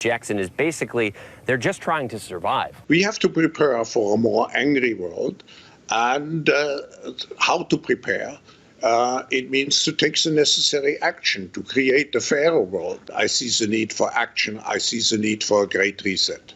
Jackson is basically, they're just trying to survive. We have to prepare for a more angry world, and how to prepare? It means to take the necessary action to create a fairer world. I see the need for action. I see the need for a great reset.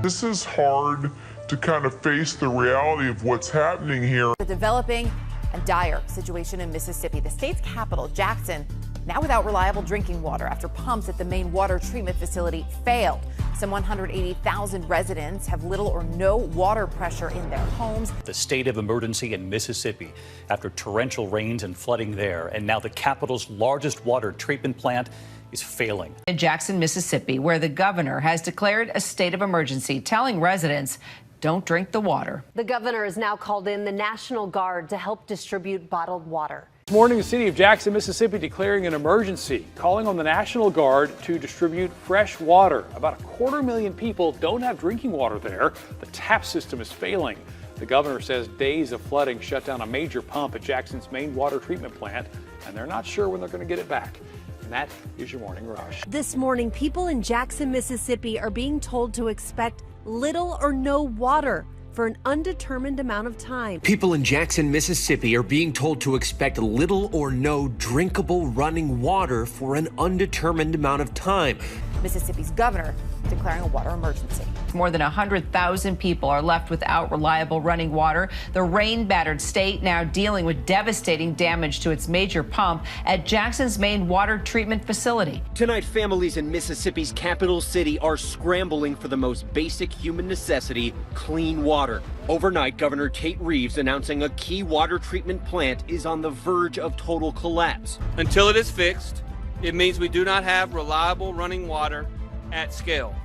This is hard to kind of face the reality of what's happening here. The developing and dire situation in Mississippi. The state's capital, Jackson, now without reliable drinking water after pumps at the main water treatment facility failed. Some 180,000 residents have little or no water pressure in their homes. The state of emergency in Mississippi after torrential rains and flooding there. And now the capital's largest water treatment plant is failing. In Jackson, Mississippi, where the governor has declared a state of emergency, telling residents don't drink the water. The governor has now called in the National Guard to help distribute bottled water. This morning, the city of Jackson, Mississippi declaring an emergency, calling on the National Guard to distribute fresh water. About 250,000 people don't have drinking water there. The tap system is failing. The governor says days of flooding shut down a major pump at Jackson's main water treatment plant, and they're not sure when they're going to get it back. And that is your Morning Rush. This morning, people in Jackson, Mississippi are being told to expect little or no water for an undetermined amount of time. People in Jackson, Mississippi are being told to expect little or no drinkable running water for an undetermined amount of time. Mississippi's governor declaring a water emergency. More than 100,000 people are left without reliable running water. The rain-battered state now dealing with devastating damage to its major pump at Jackson's main water treatment facility. Tonight, families in Mississippi's capital city are scrambling for the most basic human necessity, clean water. Overnight, Governor Tate Reeves announcing a key water treatment plant is on the verge of total collapse. Until it is fixed, it means we do not have reliable running water at scale.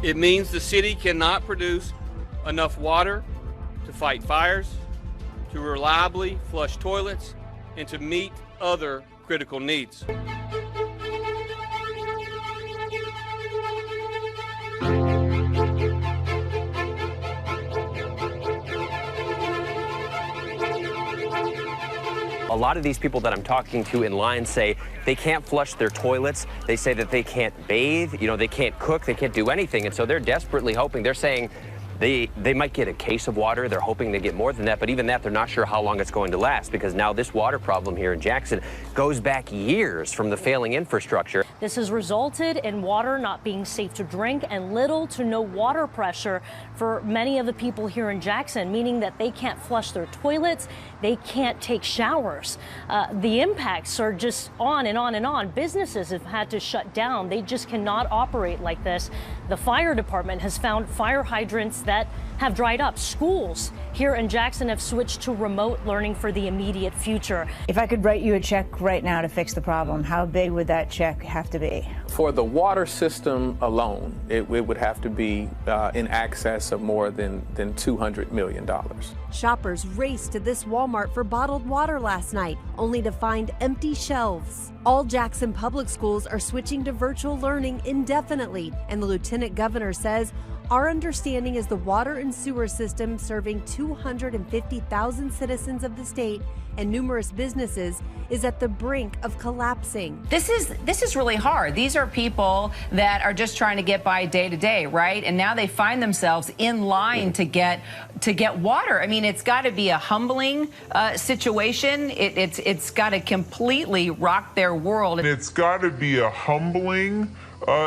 It means the city cannot produce enough water to fight fires, to reliably flush toilets, and to meet other critical needs. A lot of these people that I'm talking to in line say they can't flush their toilets. They say that they can't bathe, they can't cook, they can't do anything. And so they're desperately hoping, they're saying they might get a case of water. They're hoping they get more than that. But even that, they're not sure how long it's going to last, because now this water problem here in Jackson goes back years from the failing infrastructure. This has resulted in water not being safe to drink and little to no water pressure for many of the people here in Jackson, meaning that they can't flush their toilets, they can't take showers. The impacts are just on and on and on. Businesses have had to shut down. They just cannot operate like this. The fire department has found fire hydrants that have dried up. Schools here in Jackson have switched to remote learning for the immediate future. If I could write you a check right now to fix the problem, how big would that check have to be? For the water system alone, it would have to be in excess of more than $200 million. Shoppers raced to this Walmart for bottled water last night, only to find empty shelves. All Jackson public schools are switching to virtual learning indefinitely, and the lieutenant governor says, "Our understanding is the water and sewer system serving 250,000 citizens of the state and numerous businesses is at the brink of collapsing." This is really hard. These are people that are just trying to get by day to day, right? And now they find themselves in line to get water. I mean, it's got to be a humbling situation. It's got to completely rock their world. It's got to be a humbling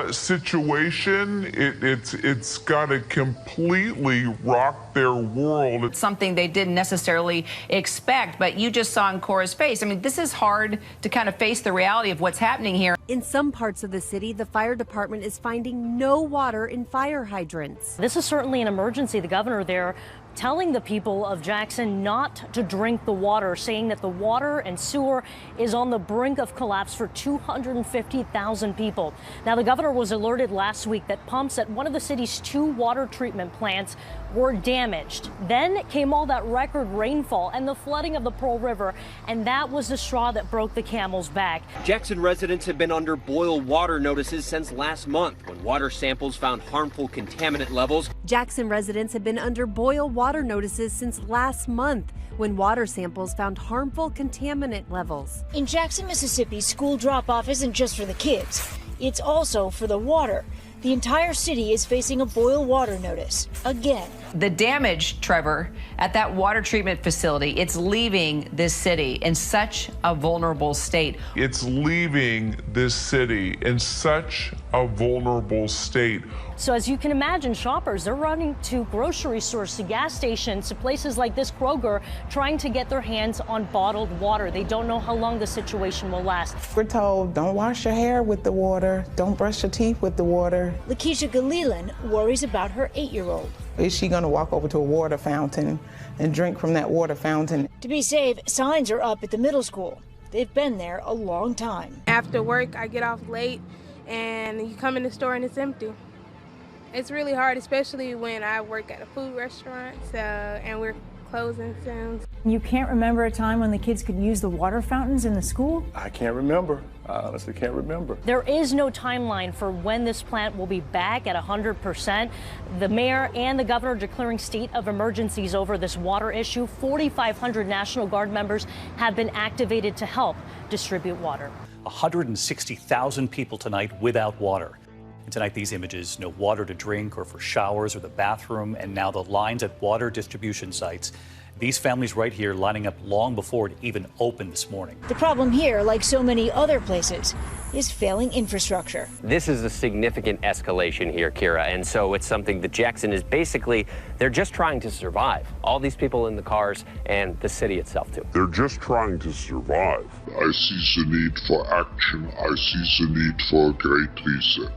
situation. It's got to completely rock their world. It's something they didn't necessarily expect, but you just saw in Cora's face. I mean, this is hard to kind of face the reality of what's happening here. In some parts of the city, the fire department is finding no water in fire hydrants. This is certainly an emergency. The governor there telling the people of Jackson not to drink the water, saying that the water and sewer is on the brink of collapse for 250,000 people. Now, the governor was alerted last week that pumps at one of the city's 2 water treatment plants were damaged. Then came all that record rainfall and the flooding of the Pearl River, and that was the straw that broke the camel's back. Jackson residents have been under boil water notices since last month when water samples found harmful contaminant levels. Jackson residents have been under boil water water notices since last month, when water samples found harmful contaminant levels. In Jackson, Mississippi, school drop-off isn't just for the kids. It's also for the water. The entire city is facing a boil water notice again. The damage, Trevor, at that water treatment facility, it's leaving this city in such a vulnerable state. It's leaving this city in such a vulnerable state. So as you can imagine, shoppers, they're running to grocery stores, to gas stations, to places like this Kroger, trying to get their hands on bottled water. They don't know how long the situation will last. We're told, don't wash your hair with the water, don't brush your teeth with the water. Lakeisha Galeelan worries about her 8-year-old. Is she going to walk over to a water fountain and drink from that water fountain? To be safe, signs are up at the middle school. They've been there a long time. After work, I get off late, and you come in the store and it's empty. It's really hard, especially when I work at a food restaurant, and we're closing soon. You can't remember a time when the kids could use the water fountains in the school? I can't remember. I honestly can't remember. There is no timeline for when this plant will be back at 100%. The mayor and the governor declaring state of emergencies over this water issue. 4,500 National Guard members have been activated to help distribute water. 160,000 people tonight without water. And tonight, these images, no water to drink or for showers or the bathroom, and now the lines at water distribution sites. These families right here lining up long before it even opened this morning. The problem here, like so many other places, is failing infrastructure. This is a significant escalation here, Kira, and so it's something that Jackson is basically, they're just trying to survive. All these people in the cars and the city itself, too. They're just trying to survive. I see the need for action. I see the need for a great reset.